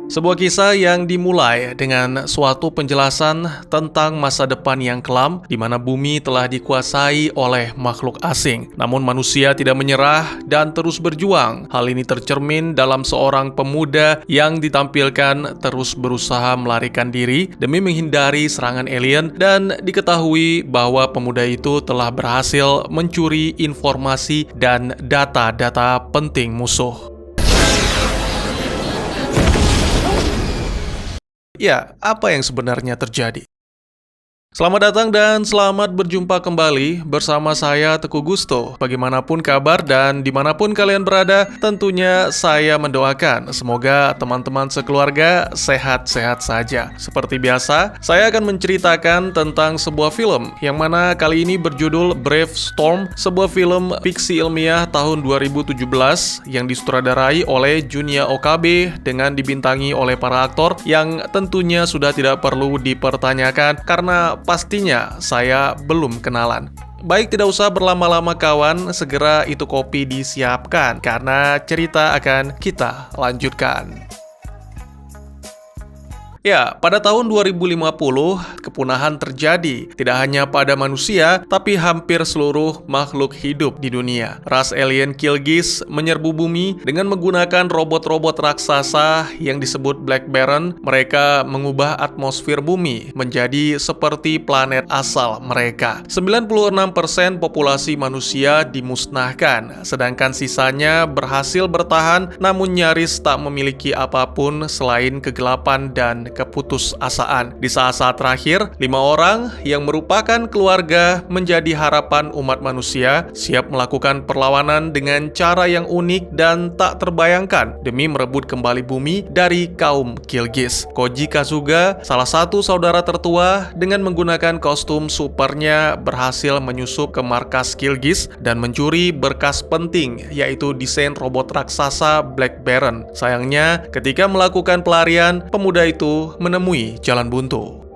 Sebuah kisah yang dimulai dengan suatu penjelasan tentang masa depan yang kelam di mana bumi telah dikuasai oleh makhluk asing. Namun manusia tidak menyerah dan terus berjuang. Hal ini tercermin dalam seorang pemuda yang ditampilkan terus berusaha melarikan diri demi menghindari serangan alien, dan diketahui bahwa pemuda itu telah berhasil mencuri informasi dan data-data penting musuh. Ya, apa yang sebenarnya terjadi? Selamat datang dan selamat berjumpa kembali bersama saya Teguh Gusto. Bagaimanapun kabar dan dimanapun kalian berada, tentunya saya mendoakan semoga teman-teman sekeluarga sehat-sehat saja. Seperti biasa, saya akan menceritakan tentang sebuah film yang mana kali ini berjudul Brave Storm, sebuah film fiksi ilmiah tahun 2017 yang disutradarai oleh Junya Okabe dengan dibintangi oleh para aktor yang tentunya sudah tidak perlu dipertanyakan karena pastinya saya belum kenalan. Baik, tidak usah berlama-lama kawan, segera itu kopi disiapkan karena cerita akan kita lanjutkan. Ya, pada tahun 2050, kepunahan terjadi tidak hanya pada manusia, tapi hampir seluruh makhluk hidup di dunia. Ras alien Kilgis menyerbu bumi dengan menggunakan robot-robot raksasa yang disebut Black Baron. Mereka mengubah atmosfer bumi menjadi seperti planet asal mereka. 96% populasi manusia dimusnahkan, sedangkan sisanya berhasil bertahan namun nyaris tak memiliki apapun selain kegelapan dan keputusasaan. Di saat-saat terakhir, 5 orang yang merupakan keluarga menjadi harapan umat manusia siap melakukan perlawanan dengan cara yang unik dan tak terbayangkan demi merebut kembali bumi dari kaum Kilgis. Koji Kazuga, salah satu saudara tertua, dengan menggunakan kostum supernya berhasil menyusup ke markas Kilgis dan mencuri berkas penting, yaitu desain robot raksasa Black Baron. Sayangnya, ketika melakukan pelarian, pemuda itu menemui jalan buntu.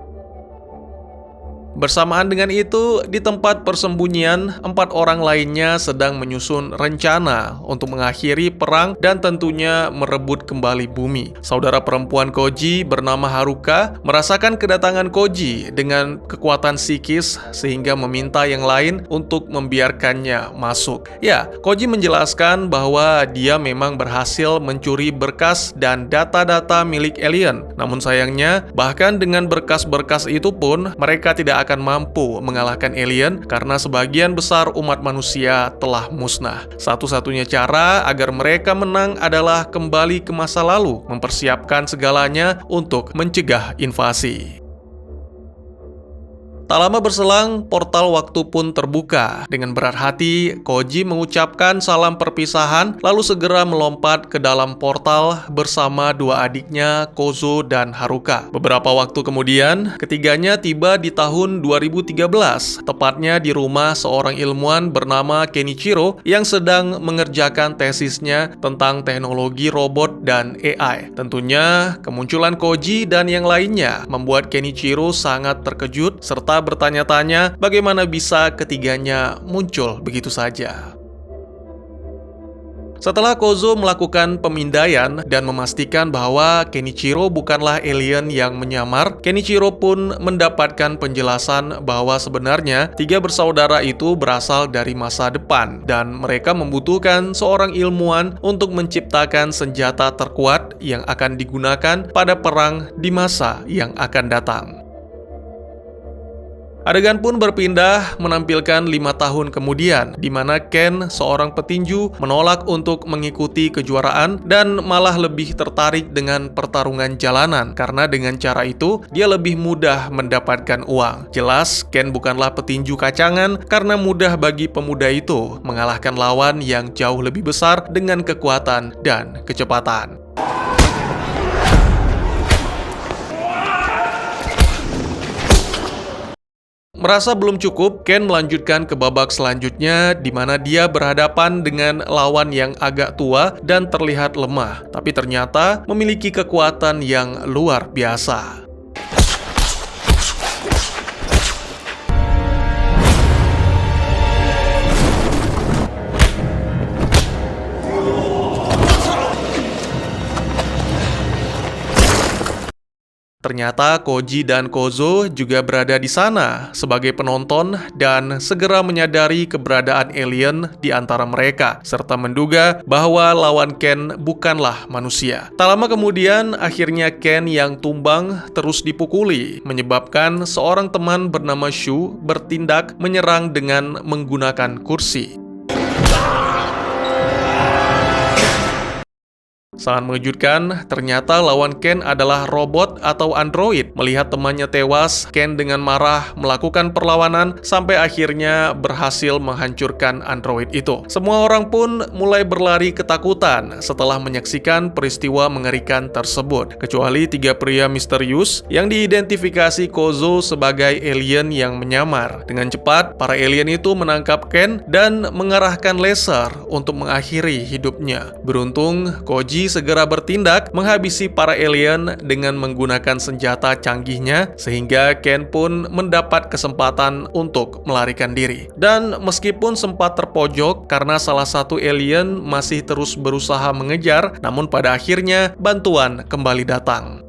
Bersamaan dengan itu, di tempat persembunyian, 4 orang lainnya sedang menyusun rencana untuk mengakhiri perang dan tentunya merebut kembali bumi. Saudara perempuan Koji bernama Haruka merasakan kedatangan Koji dengan kekuatan psikis sehingga meminta yang lain untuk membiarkannya masuk. Ya, Koji menjelaskan bahwa dia memang berhasil mencuri berkas dan data-data milik alien. Namun sayangnya, bahkan dengan berkas-berkas itu pun mereka tidak akan mampu mengalahkan alien karena sebagian besar umat manusia telah musnah. Satu-satunya cara agar mereka menang adalah kembali ke masa lalu, mempersiapkan segalanya untuk mencegah invasi. Tak lama berselang, portal waktu pun terbuka. Dengan berat hati, Koji mengucapkan salam perpisahan, lalu segera melompat ke dalam portal bersama 2 adiknya, Kozo dan Haruka. Beberapa waktu kemudian, ketiganya tiba di tahun 2013, tepatnya di rumah seorang ilmuwan bernama Kenichiro yang sedang mengerjakan tesisnya tentang teknologi robot dan AI. Tentunya, kemunculan Koji dan yang lainnya membuat Kenichiro sangat terkejut serta bertanya-tanya bagaimana bisa ketiganya muncul begitu saja. Setelah Kozo melakukan pemindaian dan memastikan bahwa Kenichiro bukanlah alien yang menyamar, Kenichiro pun mendapatkan penjelasan bahwa sebenarnya 3 bersaudara itu berasal dari masa depan dan mereka membutuhkan seorang ilmuwan untuk menciptakan senjata terkuat yang akan digunakan pada perang di masa yang akan datang. Adegan pun berpindah menampilkan 5 tahun kemudian, di mana Ken, seorang petinju, menolak untuk mengikuti kejuaraan dan malah lebih tertarik dengan pertarungan jalanan karena dengan cara itu dia lebih mudah mendapatkan uang. Jelas, Ken bukanlah petinju kacangan karena mudah bagi pemuda itu mengalahkan lawan yang jauh lebih besar dengan kekuatan dan kecepatan. Merasa belum cukup, Ken melanjutkan ke babak selanjutnya di mana dia berhadapan dengan lawan yang agak tua dan terlihat lemah, tapi ternyata memiliki kekuatan yang luar biasa. Ternyata Koji dan Kozo juga berada di sana sebagai penonton dan segera menyadari keberadaan alien di antara mereka, serta menduga bahwa lawan Ken bukanlah manusia. Tak lama kemudian, akhirnya Ken yang tumbang terus dipukuli, menyebabkan seorang teman bernama Shu bertindak menyerang dengan menggunakan kursi. Sangat mengejutkan, ternyata lawan Ken adalah robot atau android. Melihat temannya tewas, Ken dengan marah melakukan perlawanan sampai akhirnya berhasil menghancurkan android itu. Semua orang pun mulai berlari ketakutan setelah menyaksikan peristiwa mengerikan tersebut. Kecuali 3 pria misterius yang diidentifikasi Kozo sebagai alien yang menyamar. Dengan cepat, para alien itu menangkap Ken dan mengarahkan laser untuk mengakhiri hidupnya. Beruntung, Koji segera bertindak menghabisi para alien dengan menggunakan senjata canggihnya sehingga Ken pun mendapat kesempatan untuk melarikan diri. Dan meskipun sempat terpojok karena salah satu alien masih terus berusaha mengejar, namun pada akhirnya bantuan kembali datang.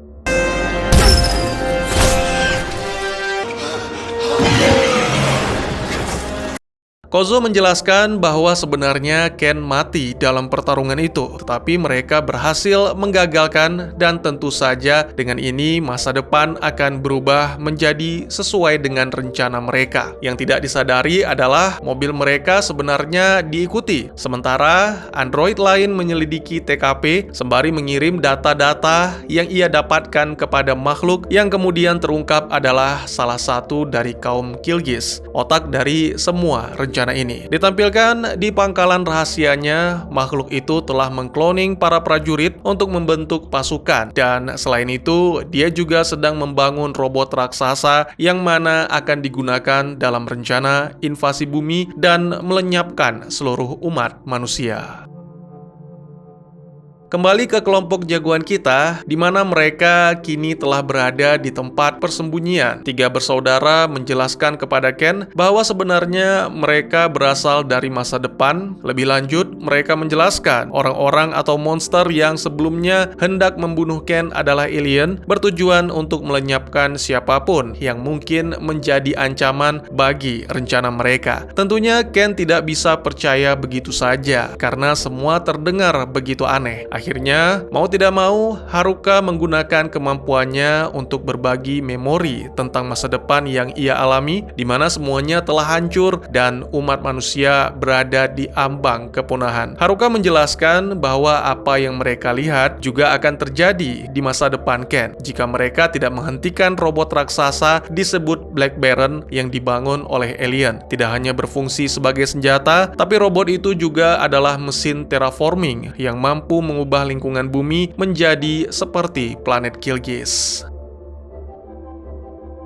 Kozo menjelaskan bahwa sebenarnya Ken mati dalam pertarungan itu, tetapi mereka berhasil menggagalkan dan tentu saja dengan ini masa depan akan berubah menjadi sesuai dengan rencana mereka. Yang tidak disadari adalah mobil mereka sebenarnya diikuti, sementara android lain menyelidiki TKP sembari mengirim data-data yang ia dapatkan kepada makhluk yang kemudian terungkap adalah salah satu dari kaum Kylgis, otak dari semua rencana ini. Ditampilkan di pangkalan rahasianya, makhluk itu telah mengkloning para prajurit untuk membentuk pasukan, dan selain itu dia juga sedang membangun robot raksasa yang mana akan digunakan dalam rencana invasi bumi dan melenyapkan seluruh umat manusia. Kembali ke kelompok jagoan kita, di mana mereka kini telah berada di tempat persembunyian. 3 bersaudara menjelaskan kepada Ken bahwa sebenarnya mereka berasal dari masa depan. Lebih lanjut, mereka menjelaskan orang-orang atau monster yang sebelumnya hendak membunuh Ken adalah alien, bertujuan untuk melenyapkan siapapun yang mungkin menjadi ancaman bagi rencana mereka. Tentunya Ken tidak bisa percaya begitu saja, karena semua terdengar begitu aneh. Akhirnya, mau tidak mau, Haruka menggunakan kemampuannya untuk berbagi memori tentang masa depan yang ia alami, di mana semuanya telah hancur dan umat manusia berada di ambang kepunahan. Haruka menjelaskan bahwa apa yang mereka lihat juga akan terjadi di masa depan Ken jika mereka tidak menghentikan robot raksasa disebut Black Baron yang dibangun oleh alien. Tidak hanya berfungsi sebagai senjata, tapi robot itu juga adalah mesin terraforming yang mampu mengubah lingkungan bumi menjadi seperti planet Kylgis.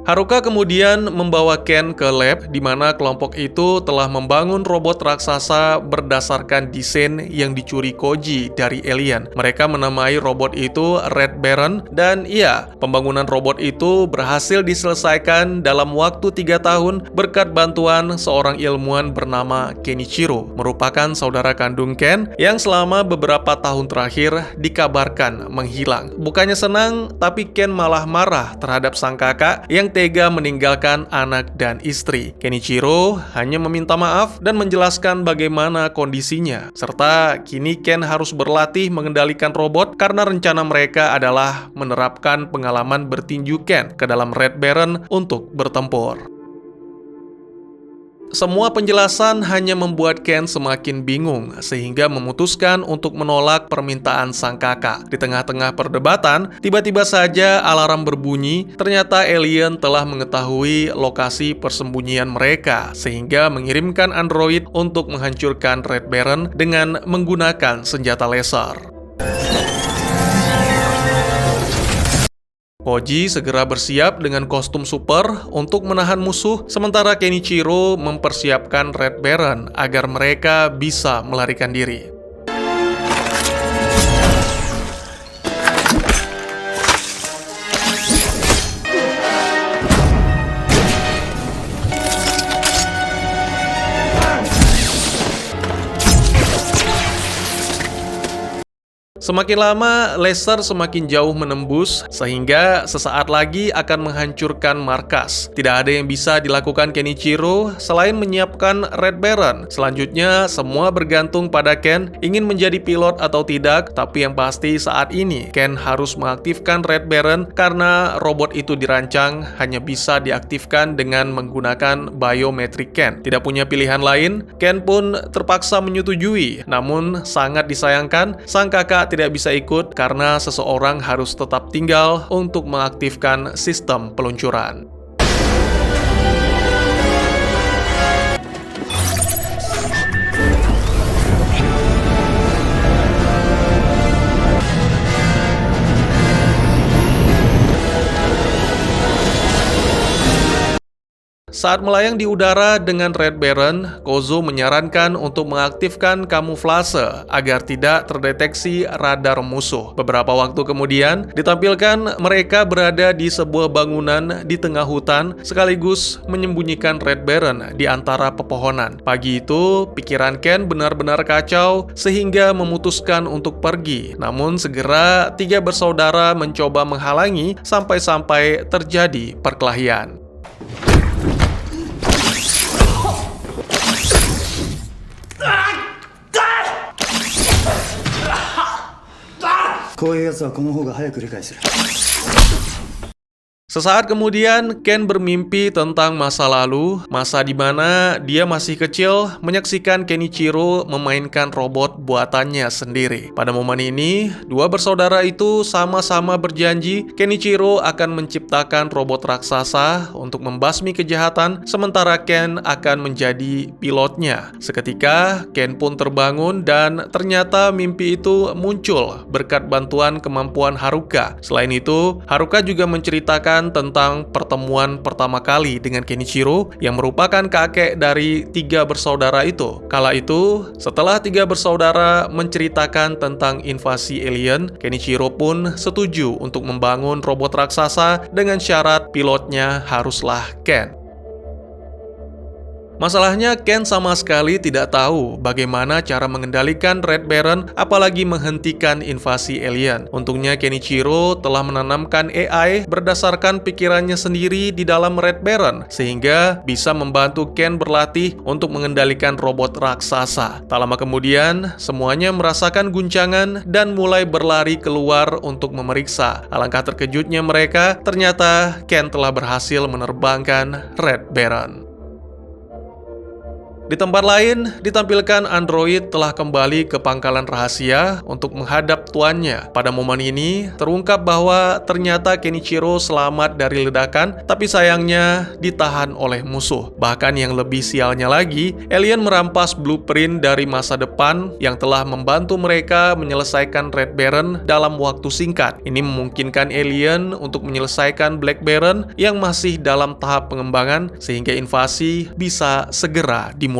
Haruka kemudian membawa Ken ke lab di mana kelompok itu telah membangun robot raksasa berdasarkan desain yang dicuri Koji dari alien. Mereka menamai robot itu Red Baron, dan iya, pembangunan robot itu berhasil diselesaikan dalam waktu 3 tahun berkat bantuan seorang ilmuwan bernama Kenichiro, merupakan saudara kandung Ken yang selama beberapa tahun terakhir dikabarkan menghilang. Bukannya senang, tapi Ken malah marah terhadap sang kakak yang tega meninggalkan anak dan istri. Kenichiro hanya meminta maaf dan menjelaskan bagaimana kondisinya, serta kini Ken harus berlatih mengendalikan robot karena rencana mereka adalah menerapkan pengalaman bertinju Ken ke dalam Red Baron untuk bertempur. Semua penjelasan hanya membuat Ken semakin bingung, sehingga memutuskan untuk menolak permintaan sang kakak. Di tengah-tengah perdebatan, tiba-tiba saja alarm berbunyi. Ternyata alien telah mengetahui lokasi persembunyian mereka, sehingga mengirimkan android untuk menghancurkan Red Baron dengan menggunakan senjata laser. Koji segera bersiap dengan kostum super untuk menahan musuh, sementara Kenichiro mempersiapkan Red Baron agar mereka bisa melarikan diri. Semakin lama, laser semakin jauh menembus, sehingga sesaat lagi akan menghancurkan markas. Tidak ada yang bisa dilakukan Kenichiro selain menyiapkan Red Baron. Selanjutnya, semua bergantung pada Ken ingin menjadi pilot atau tidak, tapi yang pasti saat ini, Ken harus mengaktifkan Red Baron karena robot itu dirancang hanya bisa diaktifkan dengan menggunakan biometric Ken. Tidak punya pilihan lain, Ken pun terpaksa menyetujui. Namun, sangat disayangkan, sang kakak tidak bisa ikut karena seseorang harus tetap tinggal untuk mengaktifkan sistem peluncuran. Saat melayang di udara dengan Red Baron, Kozo menyarankan untuk mengaktifkan kamuflase agar tidak terdeteksi radar musuh. Beberapa waktu kemudian, ditampilkan mereka berada di sebuah bangunan di tengah hutan sekaligus menyembunyikan Red Baron di antara pepohonan. Pagi itu, pikiran Ken benar-benar kacau sehingga memutuskan untuk pergi. Namun segera tiga bersaudara mencoba menghalangi sampai-sampai terjadi perkelahian. こういうやつはこの方が早く理解する。 Sesaat kemudian, Ken bermimpi tentang masa lalu, masa di mana dia masih kecil menyaksikan Kenichiro memainkan robot buatannya sendiri. Pada momen ini, dua bersaudara itu sama-sama berjanji Kenichiro akan menciptakan robot raksasa untuk membasmi kejahatan, sementara Ken akan menjadi pilotnya. Seketika, Ken pun terbangun dan ternyata mimpi itu muncul berkat bantuan kemampuan Haruka. Selain itu, Haruka juga menceritakan tentang pertemuan pertama kali dengan Kenichiro yang merupakan kakek dari tiga bersaudara itu. Kala itu, setelah tiga bersaudara menceritakan tentang invasi alien, Kenichiro pun setuju untuk membangun robot raksasa dengan syarat pilotnya haruslah Ken. Masalahnya, Ken sama sekali tidak tahu bagaimana cara mengendalikan Red Baron, apalagi menghentikan invasi alien. Untungnya Kenichiro telah menanamkan AI berdasarkan pikirannya sendiri di dalam Red Baron, sehingga bisa membantu Ken berlatih untuk mengendalikan robot raksasa. Tak lama kemudian, semuanya merasakan guncangan dan mulai berlari keluar untuk memeriksa. Alangkah terkejutnya mereka, ternyata Ken telah berhasil menerbangkan Red Baron. Di tempat lain, ditampilkan android telah kembali ke pangkalan rahasia untuk menghadap tuannya. Pada momen ini, terungkap bahwa ternyata Kenichiro selamat dari ledakan, tapi sayangnya ditahan oleh musuh. Bahkan yang lebih sialnya lagi, alien merampas blueprint dari masa depan yang telah membantu mereka menyelesaikan Red Baron dalam waktu singkat. Ini memungkinkan alien untuk menyelesaikan Black Baron yang masih dalam tahap pengembangan, sehingga invasi bisa segera dimulai.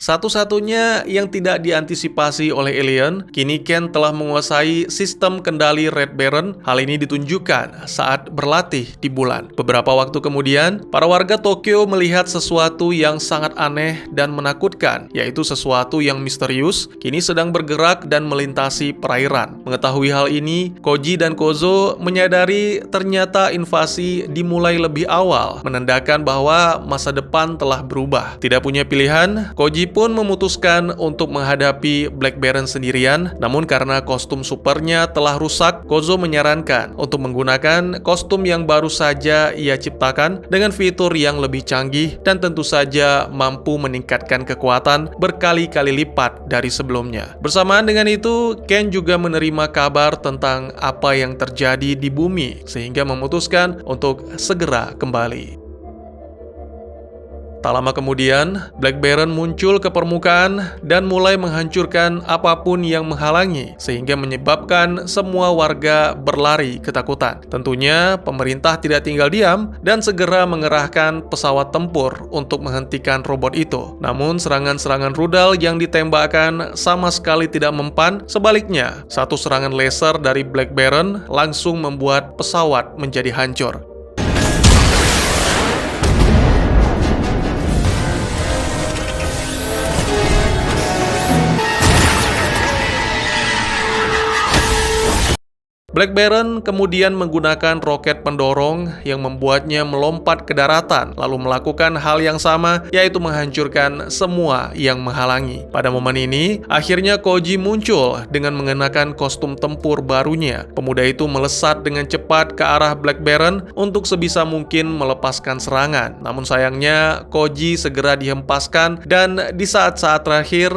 Satu-satunya yang tidak diantisipasi oleh alien, kini Ken telah menguasai sistem kendali Red Baron. Hal ini ditunjukkan saat berlatih di bulan. Beberapa waktu kemudian, para warga Tokyo melihat sesuatu yang sangat aneh dan menakutkan, yaitu sesuatu yang misterius kini sedang bergerak dan melintasi perairan. Mengetahui hal ini, Koji dan Kozo menyadari ternyata invasi dimulai lebih awal, menandakan bahwa masa depan telah berubah. Tidak punya pilihan, Koji pun memutuskan untuk menghadapi Black Baron sendirian. Namun karena kostum supernya telah rusak, Kozo menyarankan untuk menggunakan kostum yang baru saja ia ciptakan dengan fitur yang lebih canggih dan tentu saja mampu meningkatkan kekuatan berkali-kali lipat dari sebelumnya. Bersamaan dengan itu, Ken juga menerima kabar tentang apa yang terjadi di bumi sehingga memutuskan untuk segera kembali. Tak lama kemudian, Black Baron muncul ke permukaan dan mulai menghancurkan apapun yang menghalangi, sehingga menyebabkan semua warga berlari ketakutan. Tentunya, pemerintah tidak tinggal diam dan segera mengerahkan pesawat tempur untuk menghentikan robot itu. Namun, serangan-serangan rudal yang ditembakkan sama sekali tidak mempan. Sebaliknya, satu serangan laser dari Black Baron langsung membuat pesawat menjadi hancur. Black Baron kemudian menggunakan roket pendorong yang membuatnya melompat ke daratan, lalu melakukan hal yang sama, yaitu menghancurkan semua yang menghalangi. Pada momen ini, akhirnya Koji muncul dengan mengenakan kostum tempur barunya. Pemuda itu melesat dengan cepat ke arah Black Baron untuk sebisa mungkin melepaskan serangan. Namun sayangnya, Koji segera dihempaskan dan di saat-saat terakhir,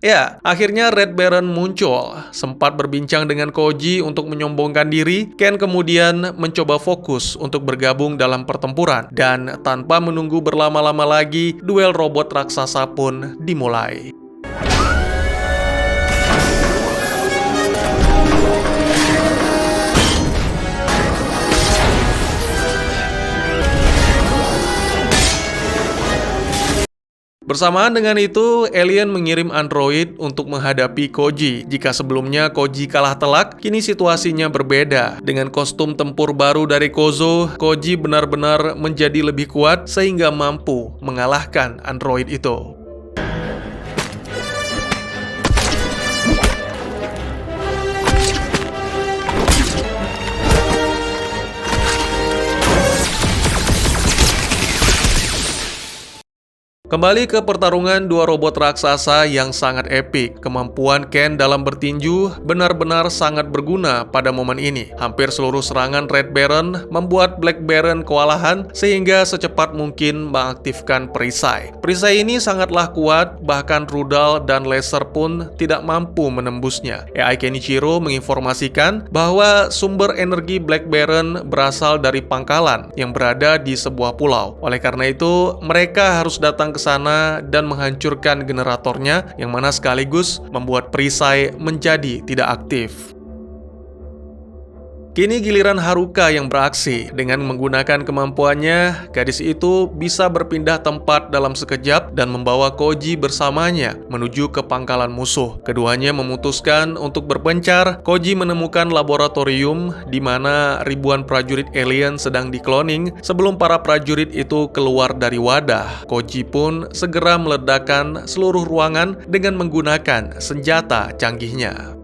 ya, akhirnya Red Baron muncul. Sempat berbincang dengan Koji untuk menyombongkan diri, Ken kemudian mencoba fokus untuk bergabung dalam pertempuran. Dan tanpa menunggu berlama-lama lagi, duel robot raksasa pun dimulai. Bersamaan dengan itu, Alien mengirim android untuk menghadapi Koji. Jika sebelumnya Koji kalah telak, kini situasinya berbeda. Dengan kostum tempur baru dari Kozo, Koji benar-benar menjadi lebih kuat sehingga mampu mengalahkan android itu. Kembali ke pertarungan dua robot raksasa yang sangat epik. Kemampuan Ken dalam bertinju benar-benar sangat berguna pada momen ini. Hampir seluruh serangan Red Baron membuat Black Baron kewalahan sehingga secepat mungkin mengaktifkan perisai. Perisai ini sangatlah kuat, bahkan rudal dan laser pun tidak mampu menembusnya. AI Kenichiro menginformasikan bahwa sumber energi Black Baron berasal dari pangkalan yang berada di sebuah pulau. Oleh karena itu, mereka harus datang ke sana dan menghancurkan generatornya, yang mana sekaligus membuat perisai menjadi tidak aktif. Kini giliran Haruka yang beraksi. Dengan menggunakan kemampuannya, gadis itu bisa berpindah tempat dalam sekejap dan membawa Koji bersamanya menuju ke pangkalan musuh. Keduanya memutuskan untuk berpencar. Koji menemukan laboratorium di mana ribuan prajurit alien sedang dikloning sebelum para prajurit itu keluar dari wadah. Koji pun segera meledakkan seluruh ruangan dengan menggunakan senjata canggihnya.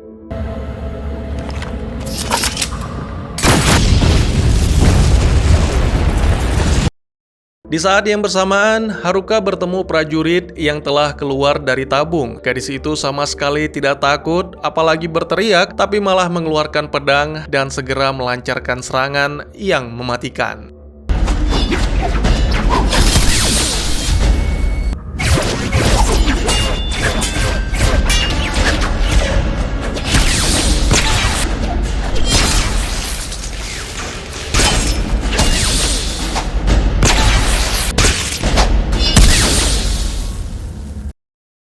Di saat yang bersamaan, Haruka bertemu prajurit yang telah keluar dari tabung. Gadis itu sama sekali tidak takut, apalagi berteriak, tapi malah mengeluarkan pedang dan segera melancarkan serangan yang mematikan.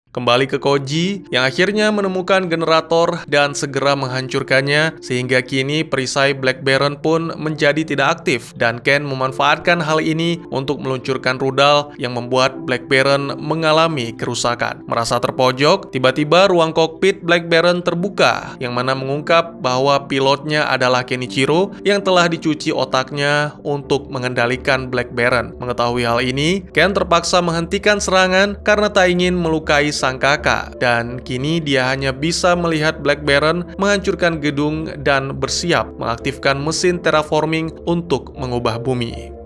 Kembali ke Koji, yang akhirnya menemukan generator dan segera menghancurkannya, sehingga kini perisai Black Baron pun menjadi tidak aktif, dan Ken memanfaatkan hal ini untuk meluncurkan rudal yang membuat Black Baron mengalami kerusakan. Merasa terpojok, tiba-tiba ruang kokpit Black Baron terbuka, yang mana mengungkap bahwa pilotnya adalah Kenichiro yang telah dicuci otaknya untuk mengendalikan Black Baron. Mengetahui hal ini, Ken terpaksa menghentikan serangan karena tak ingin melukai sang kakak, dan kini dia hanya bisa melihat Black Baron menghancurkan gedung dan bersiap mengaktifkan mesin terraforming untuk mengubah bumi.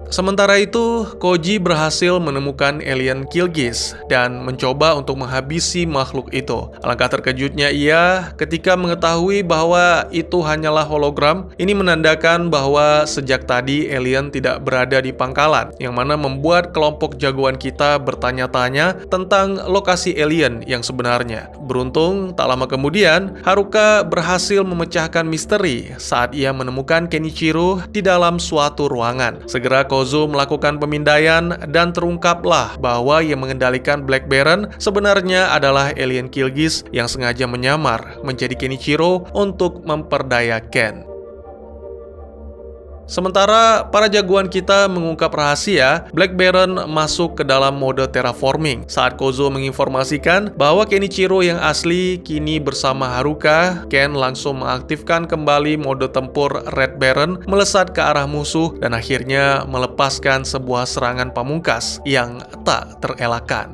Sementara itu, Koji berhasil menemukan alien Killgiz dan mencoba untuk menghabisi makhluk itu. Alangkah terkejutnya ia ketika mengetahui bahwa itu hanyalah hologram. Ini menandakan bahwa sejak tadi alien tidak berada di pangkalan, yang mana membuat kelompok jagoan kita bertanya-tanya tentang lokasi alien yang sebenarnya. Beruntung, tak lama kemudian, Haruka berhasil memecahkan misteri saat ia menemukan Kenichiro di dalam suatu ruangan. Segera Kozo melakukan pemindaian dan terungkaplah bahwa yang mengendalikan Black Baron sebenarnya adalah alien Killgiz yang sengaja menyamar menjadi Kenichiro untuk memperdaya Ken. Sementara para jagoan kita mengungkap rahasia, Black Baron masuk ke dalam mode terraforming saat Kozo menginformasikan bahwa Kenichiro yang asli kini bersama Haruka. Ken langsung mengaktifkan kembali mode tempur Red Baron, melesat ke arah musuh dan akhirnya melepaskan sebuah serangan pamungkas yang tak terelakkan.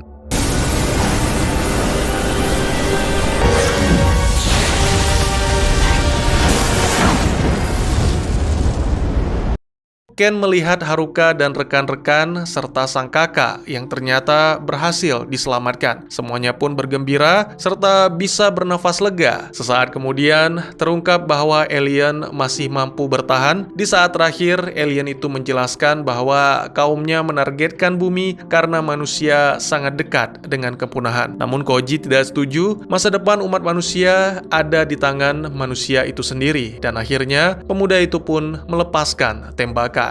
Ken melihat Haruka dan rekan-rekan serta sang kakak yang ternyata berhasil diselamatkan. Semuanya pun bergembira serta bisa bernafas lega. Sesaat kemudian terungkap bahwa alien masih mampu bertahan. Di saat terakhir, alien itu menjelaskan bahwa kaumnya menargetkan bumi karena manusia sangat dekat dengan kepunahan. Namun Koji tidak setuju. Masa depan umat manusia ada di tangan manusia itu sendiri. Dan akhirnya pemuda itu pun melepaskan tembakan.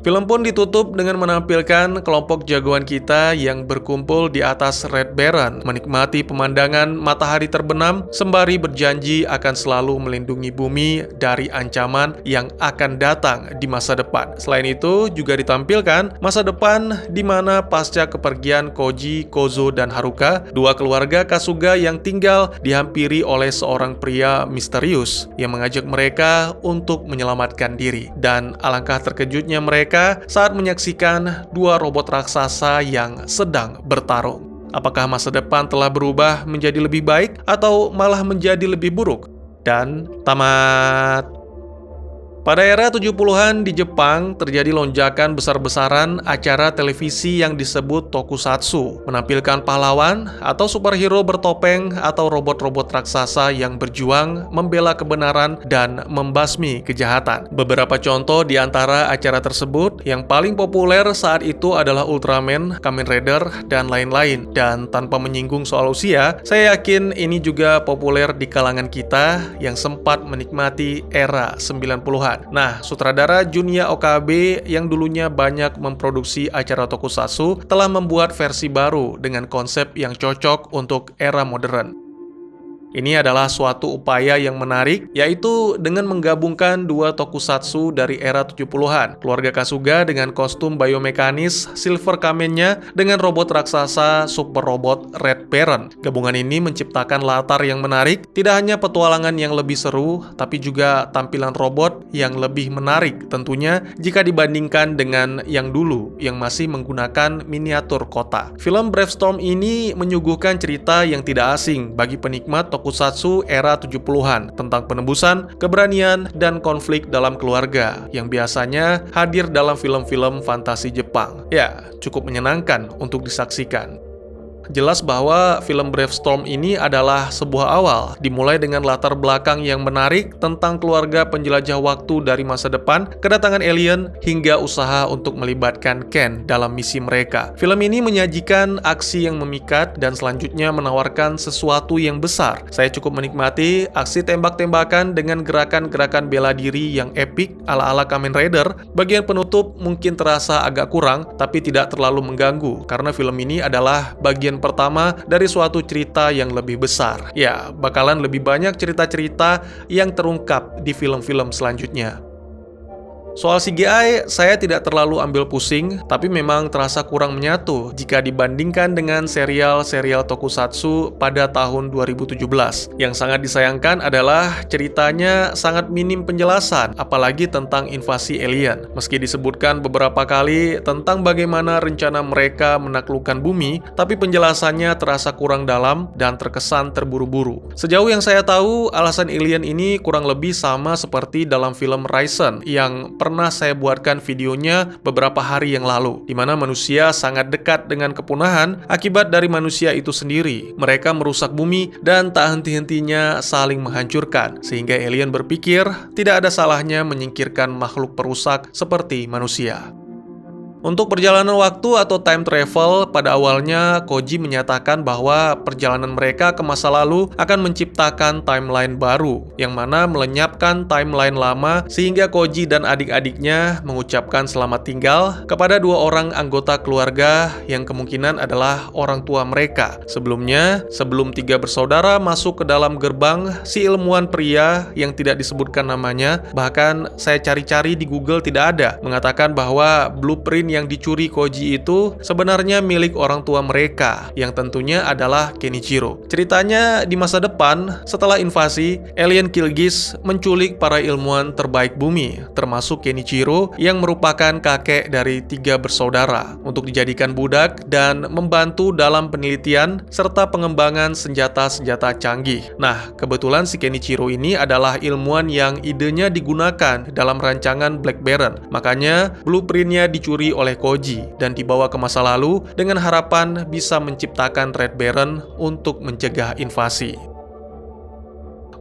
Film pun ditutup dengan menampilkan kelompok jagoan kita yang berkumpul di atas Red Baron, menikmati pemandangan matahari terbenam, sembari berjanji akan selalu melindungi bumi dari ancaman yang akan datang di masa depan. Selain itu, juga ditampilkan masa depan di mana pasca kepergian Koji, Kozo, dan Haruka, dua keluarga Kasuga yang tinggal dihampiri oleh seorang pria misterius yang mengajak mereka untuk menyelamatkan diri. Dan alangkah terkejutnya mereka saat menyaksikan dua robot raksasa yang sedang bertarung. Apakah masa depan telah berubah menjadi lebih baik atau malah menjadi lebih buruk? Dan tamat. Pada era 70-an di Jepang, terjadi lonjakan besar-besaran acara televisi yang disebut tokusatsu, menampilkan pahlawan atau superhero bertopeng atau robot-robot raksasa yang berjuang membela kebenaran dan membasmi kejahatan. Beberapa contoh di antara acara tersebut yang paling populer saat itu adalah Ultraman, Kamen Rider, dan lain-lain. Dan tanpa menyinggung soal usia, saya yakin ini juga populer di kalangan kita yang sempat menikmati era 90-an. Nah, sutradara Junya Okabe yang dulunya banyak memproduksi acara tokusatsu telah membuat versi baru dengan konsep yang cocok untuk era modern. Ini adalah suatu upaya yang menarik, yaitu dengan menggabungkan dua tokusatsu dari era 70-an. Keluarga Kasuga dengan kostum biomekanis Silver Kamennya dengan robot raksasa super robot Red Baron. Gabungan ini menciptakan latar yang menarik, tidak hanya petualangan yang lebih seru, tapi juga tampilan robot yang lebih menarik tentunya jika dibandingkan dengan yang dulu yang masih menggunakan miniatur kota. Film Bravestorm ini menyuguhkan cerita yang tidak asing bagi penikmat tokusatsu era 70-an tentang penembusan, keberanian, dan konflik dalam keluarga yang biasanya hadir dalam film-film fantasi Jepang. Ya, cukup menyenangkan untuk disaksikan. Jelas bahwa film Bravestorm ini adalah sebuah awal, dimulai dengan latar belakang yang menarik tentang keluarga penjelajah waktu dari masa depan, kedatangan alien, hingga usaha untuk melibatkan Ken dalam misi mereka. Film ini menyajikan aksi yang memikat dan selanjutnya menawarkan sesuatu yang besar. Saya cukup menikmati aksi tembak-tembakan dengan gerakan-gerakan bela diri yang epik ala-ala Kamen Rider. Bagian penutup mungkin terasa agak kurang, tapi tidak terlalu mengganggu, karena film ini adalah bagian pertama dari suatu cerita yang lebih besar. Ya, bakalan lebih banyak cerita-cerita yang terungkap di film-film selanjutnya. Soal CGI, saya tidak terlalu ambil pusing, tapi memang terasa kurang menyatu jika dibandingkan dengan serial-serial tokusatsu pada tahun 2017. Yang sangat disayangkan adalah ceritanya sangat minim penjelasan, apalagi tentang invasi alien. Meski disebutkan beberapa kali tentang bagaimana rencana mereka menaklukkan bumi, tapi penjelasannya terasa kurang dalam dan terkesan terburu-buru. Sejauh yang saya tahu, alasan alien ini kurang lebih sama seperti dalam film Risen yang pernah saya buatkan videonya beberapa hari yang lalu, di mana manusia sangat dekat dengan kepunahan akibat dari manusia itu sendiri. Mereka merusak bumi dan tak henti-hentinya saling menghancurkan, sehingga alien berpikir tidak ada salahnya menyingkirkan makhluk perusak seperti manusia. Untuk perjalanan waktu atau time travel, pada awalnya Koji menyatakan bahwa perjalanan mereka ke masa lalu akan menciptakan timeline baru, yang mana melenyapkan timeline lama sehingga Koji dan adik-adiknya mengucapkan selamat tinggal kepada dua orang anggota keluarga yang kemungkinan adalah orang tua mereka. Sebelumnya, sebelum tiga bersaudara masuk ke dalam gerbang, si ilmuwan pria yang tidak disebutkan namanya, bahkan saya cari-cari di Google tidak ada, mengatakan bahwa blueprint yang dicuri Koji itu sebenarnya milik orang tua mereka, yang tentunya adalah Kenichiro. Ceritanya di masa depan, setelah invasi, alien Killgiz menculik para ilmuwan terbaik bumi, termasuk Kenichiro yang merupakan kakek dari tiga bersaudara, untuk dijadikan budak dan membantu dalam penelitian serta pengembangan senjata-senjata canggih. Nah, kebetulan si Kenichiro ini adalah ilmuwan yang idenya digunakan dalam rancangan Black Baron. Makanya, blueprintnya dicuri oleh Koji dan dibawa ke masa lalu dengan harapan bisa menciptakan Red Baron untuk mencegah invasi.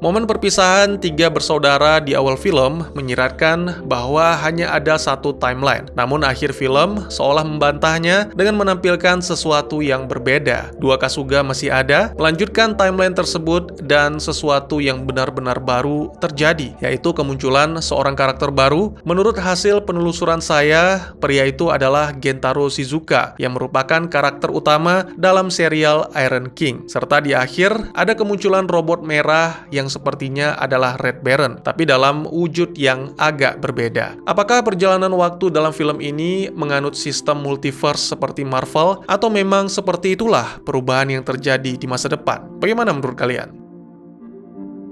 Momen perpisahan tiga bersaudara di awal film menyiratkan bahwa hanya ada satu timeline. Namun akhir film seolah membantahnya dengan menampilkan sesuatu yang berbeda. Dua Kasuga masih ada, melanjutkan timeline tersebut dan sesuatu yang benar-benar baru terjadi, yaitu kemunculan seorang karakter baru. Menurut hasil penelusuran saya, pria itu adalah Gentaro Shizuka yang merupakan karakter utama dalam serial Iron King. Serta di akhir ada kemunculan robot merah yang sepertinya adalah Red Baron, tapi dalam wujud yang agak berbeda. Apakah perjalanan waktu dalam film ini menganut sistem multiverse seperti Marvel, atau memang seperti itulah perubahan yang terjadi di masa depan? Bagaimana menurut kalian?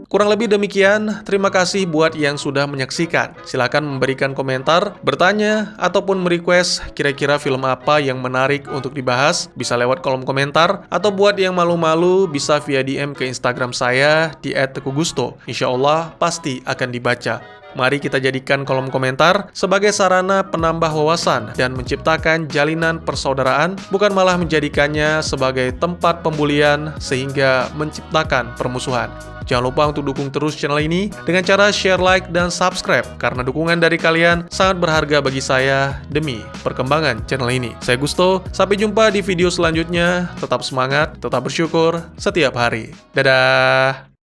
Kurang lebih demikian, terima kasih buat yang sudah menyaksikan. Silahkan memberikan komentar, bertanya, ataupun merequest kira-kira film apa yang menarik untuk dibahas, bisa lewat kolom komentar, atau buat yang malu-malu bisa via DM ke Instagram saya di @tekugusto. Insya Allah pasti akan dibaca. Mari kita jadikan kolom komentar sebagai sarana penambah wawasan dan menciptakan jalinan persaudaraan, bukan malah menjadikannya sebagai tempat pembulian sehingga menciptakan permusuhan. Jangan lupa untuk dukung terus channel ini dengan cara share, like, dan subscribe, karena dukungan dari kalian sangat berharga bagi saya demi perkembangan channel ini. Saya Gusto, sampai jumpa di video selanjutnya. Tetap semangat, tetap bersyukur setiap hari. Dadah!